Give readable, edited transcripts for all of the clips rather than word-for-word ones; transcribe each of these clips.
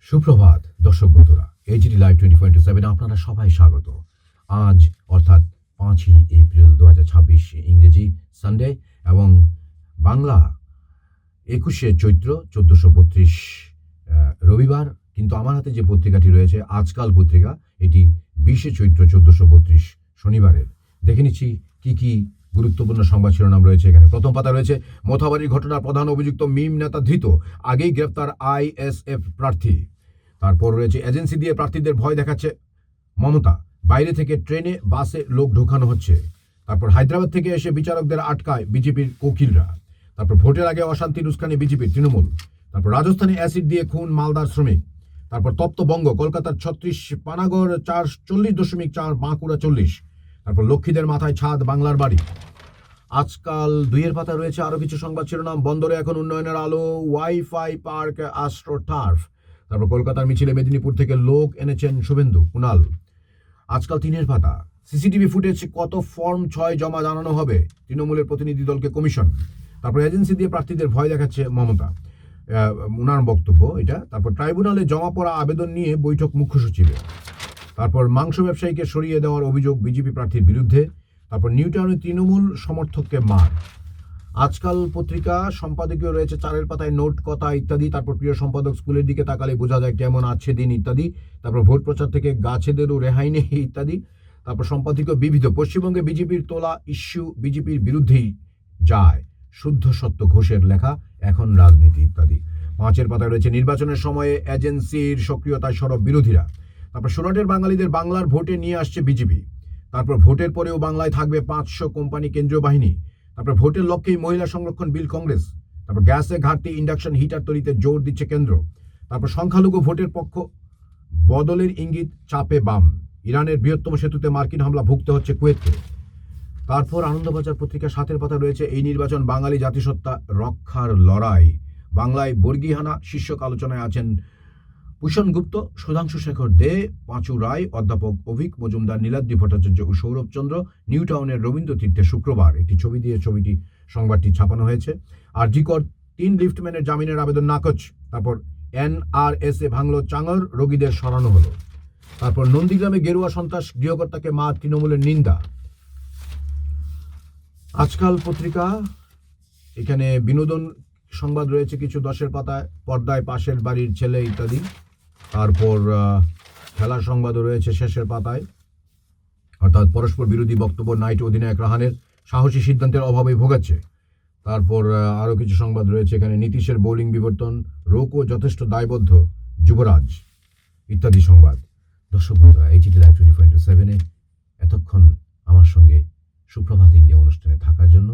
সুপ্রভাত দর্শক বন্ধুরা, এইচডি লাইভ 24/7 আপনারা সবাই স্বাগত। আজ অর্থাৎ 5ই এপ্রিল 2026 ইংরেজি সানডে এবং বাংলা 21শে চৈত্র 1432 রবিবার। কিন্তু আমার হাতে যে পত্রিকাটি রয়েছে আজকাল পত্রিকা, এটি 20শে চৈত্র 1432 শনিবারের। দেখে নিচ্ছি কি কি গুরুত্বপূর্ণ সংবাদ শিরোনাম রয়েছে এখানে। প্রথম পাতা রয়েছে মোথাবাড়ির ঘটনার প্রধান অভিযুক্ত মিম নেতা ধৃত, আগেই গ্রেফতার আইএসএফ প্রার্থী। তারপর রয়েছে এজেন্সি দিয়ে প্রার্থীদের ভয় দেখাচ্ছে মমতা, বাইরে থেকে ট্রেনে বাসে লোক ঢোকানো হচ্ছে। তারপর হায়দ্রাবাদ থেকে এসে বিচারকদের আটকায় বিজেপির উকিলরা। তারপর ভোটের আগে অশান্তির উস্কানি বিজেপির তৃণমূল। তারপর রাজস্থানে অ্যাসিড দিয়ে খুন মালদার শ্রমিক। তারপর তপ্ত বঙ্গ, কলকাতার 36, পানাগড় 40.4, বাঁকুড়া 40। তারপর লক্ষ্মীদের মাথায় ছাদ, বাংলার বাড়ি। আজকাল দুইয়ের পাতা রয়েছে আরো কিছু সংবাদ শিরোনাম। বন্দরে এখন উন্নয়নের আলো, ওয়াইফাই পার্ক, অ্যাস্ট্রো টার্ফ। তারপর কলকাতার মিছিলে মেদিনীপুর থেকে লোক এনেছেন শুভেন্দু, কুণাল। আজকাল 3-এর পাতা, সিসিটিভি ফুটেজ কত ফর্ম 6 জমা জানানো হবে তৃণমূলের প্রতিনিধি দলকে কমিশন। তারপর এজেন্সি দিয়ে প্রার্থীদের ভয় দেখাচ্ছে মমতা, উনার বক্তব্য এটা। তারপর ট্রাইব্যুনালে জমা পড়া আবেদন নিয়ে বৈঠক মুখ্য সচিবের। তারপর মাংস ব্যবসায়ীকে সরিয়ে দেওয়ার অভিযোগ বিজেপি প্রার্থীর বিরুদ্ধে। তারপর নিউ টাউনে তৃণমূল সমর্থককে মার। আজকাল পত্রিকা সম্পাদকীয় রয়েছে 4-এর পাতায় নোট, কথা ইত্যাদি। তারপর প্রিয় সম্পাদক স্কুলের দিকে তাকালে বোঝা যায় কেমন আছে দিন ইত্যাদি। তারপর ভোট প্রচার থেকে গাছেদেরও রেহাই নেই ইত্যাদি। তারপর সম্পাদকীয় বিবিধ, পশ্চিমবঙ্গে বিজেপির তোলা ইস্যু বিজেপির বিরুদ্ধেই যায়, শুদ্ধ সত্য ঘোষের লেখা, এখন রাজনীতি ইত্যাদি। 5-এর পাতায় রয়েছে নির্বাচনের সময়ে এজেন্সির সক্রিয়তায় সরব বিরোধীরা। তারপর সুরাটের বাঙালিদের বাংলার ভোটে নিয়ে আসছে বিজেপি। তারপর ভোটের পরেও বাংলায় থাকবে 500 কোম্পানি কেন্দ্রীয় বাহিনী। তারপর ভোটের লক্ষ্যেই মহিলা সংরক্ষণ বিল কংগ্রেস। তারপর গ্যাসে ঘাটতি, ইন্ডাকশন হিটার তৈরিতে জোর দিচ্ছে কেন্দ্র। তারপর সংখ্যালঘু ভোটের পক্ষ বদলের ইঙ্গিত, চাপে বাম। ইরানের বৃহত্তম সেতুতে মার্কিন হামলা, ভুগতে হচ্ছে কুয়েতকে। তারপর আনন্দবাজার পত্রিকা 7-এর পাতা রয়েছে এই নির্বাচন বাঙালি জাতিসত্তা রক্ষার লড়াই। বাংলায় বর্গীহানা শীর্ষক আলোচনায় আছেন ভূষণ গুপ্ত, সুধাংশু শেখর দে, পাঁচু রায়, অধ্যাপক অভিক মজুমদার, নীলাদ্রি ভট্টাচার্য ও সৌরভ চন্দ্র। নিউ টাউনের রবীন্দ্র তীর্থে শুক্রবার একটি ছবি দিয়ে সংবাদটি ছাপানো হয়েছে। আর জিকর 3 লিফটম্যানের জামিনের আবেদন নাকচ। তারপর NRSA ভাঙল চাঙর, রোগীদের সরানো হলো। তারপর নন্দীগ্রামে গেরুয়া সন্ত্রাস, গৃহকর্তাকে মা, তৃণমূলের নিন্দা। আজকাল পত্রিকা এখানে বিনোদন সংবাদ রয়েছে কিছু 10-এর পাতায়, পর্দায় পাশের বাড়ির ছেলে ইত্যাদি। তারপর খেলার সংবাদও রয়েছে শেষের পাতায়, অর্থাৎ পরস্পর বিরোধী বক্তব্য নাইট অধিনায়ক রাহানের, সাহসী সিদ্ধান্তের অভাবে ভোগাচ্ছে। তারপর আরও কিছু সংবাদ রয়েছে এখানে, নীতিশের বোলিং বিবর্তন, রোকো যথেষ্ট দায়বদ্ধ, যুবরাজ ইত্যাদি সংবাদ। দর্শক বন্ধুরা, এইচডি লাইভ 24/7-এ এতক্ষণ আমার সঙ্গে সুপ্রভাত ইন্ডিয়া অনুষ্ঠানে থাকার জন্য,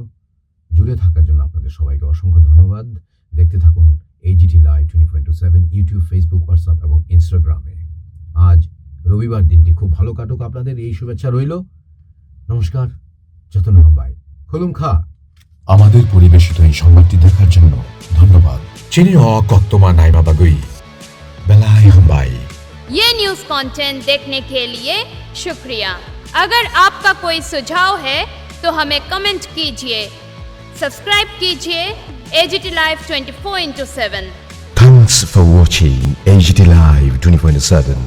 জুড়ে থাকার জন্য আপনাদের সবাইকে অসংখ্য ধন্যবাদ। দেখতে থাকুন HD live 24/7 YouTube, Facebook, WhatsApp এবং ইনস্টাগ্রামে। আজ রবিবার, দিনটি খুব ভালো কাটুক আপনাদের, এই শুভেচ্ছা রইল। নমস্কার, যতন হাম্বাই, খুলুম খা। আমাদের পরিবেশিত এই সংবাদটি দেখার জন্য ধন্যবাদ। চিনি কক্তমা নাইমা বাগুই বেলাই হাম্বাই। ये न्यूज़ कंटेंट देखने के लिए शुक्रिया। अगर आपका कोई सुझाव है तो हमें कमेंट कीजिए, सब्सक्राइब कीजिए AGT Live 24/7। Thanks for watching AGT Live 24/7.